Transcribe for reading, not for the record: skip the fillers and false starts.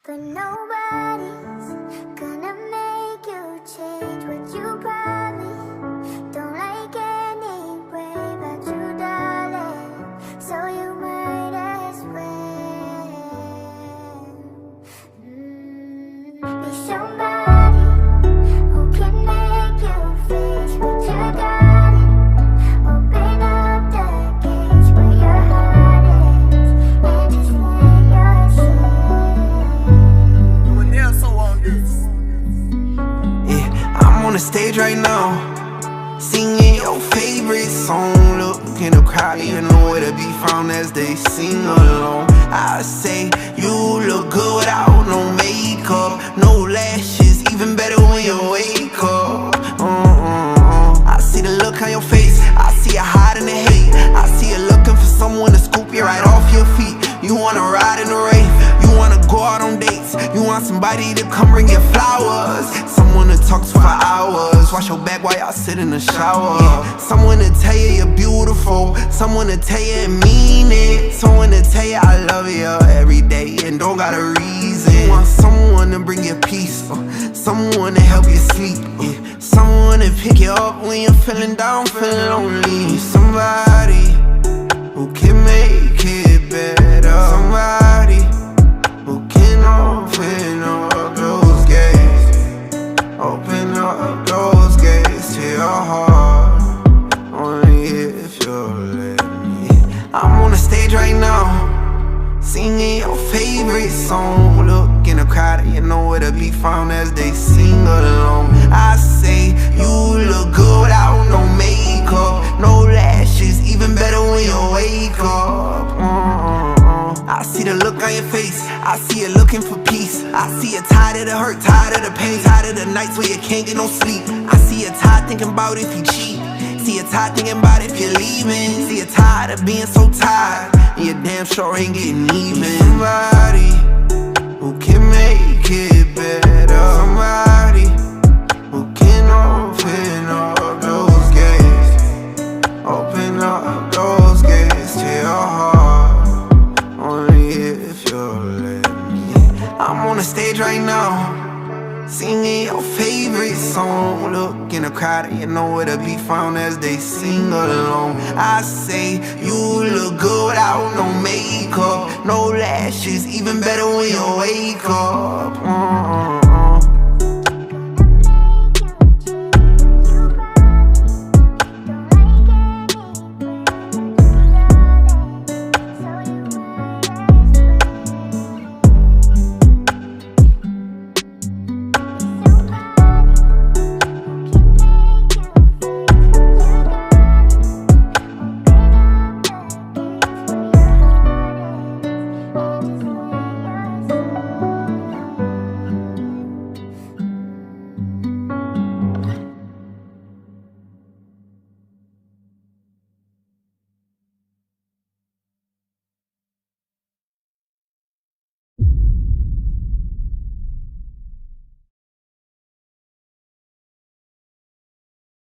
But nobody's gonna make you change what you probably don't like anyway about you, darling. So you might as well be somebody who can make you face what you got. Open up the gates where your heart is and just let yourself. Yeah, I'm on the stage right now, singing your favorite song. Look in the crowd, even nowhere to be found as they sing along. I say you look good without no makeup, no lashes, even better when you wake up. I see the look on your face, I see you hiding the hate. I see you looking for someone to scoop you right off your feet. You wanna ride in the rave, you wanna go out on dates, you want somebody to come bring you flowers, someone to talk to for hours, wash your back while y'all sit in the shower. Someone to tell you you're beautiful, someone to tell you and mean it, someone to tell you I love you every day and don't got a reason. You want someone to bring you peace, someone to help you sleep, someone to pick you up when you're feeling down, feeling lonely. Somebody who can make it better, somebody who can open up those gates, open up those gates to your heart, only if you'll let me. I'm on the stage right now, singing your favorite song. Look in the crowd, you know where to be found as they sing along. I say you look good without no makeup, no lashes, even better when you wake up. I see the look on your face, I see you looking for peace. I see you tired of the hurt, tired of the pain, tired of the nights where you can't get no sleep. I see you tired thinking about if you cheat, see you tired thinking about if you're leaving. See you tired of being so tired, and you damn sure ain't getting even. Somebody who can make it better, somebody who can open up those gates, open up those gates to your heart, only if you'll let me. I'm on the stage right now, singing your favorite song. Look in the crowd, you know where to be found as they sing along. I say you look good without no makeup, no lashes, even better when you wake up.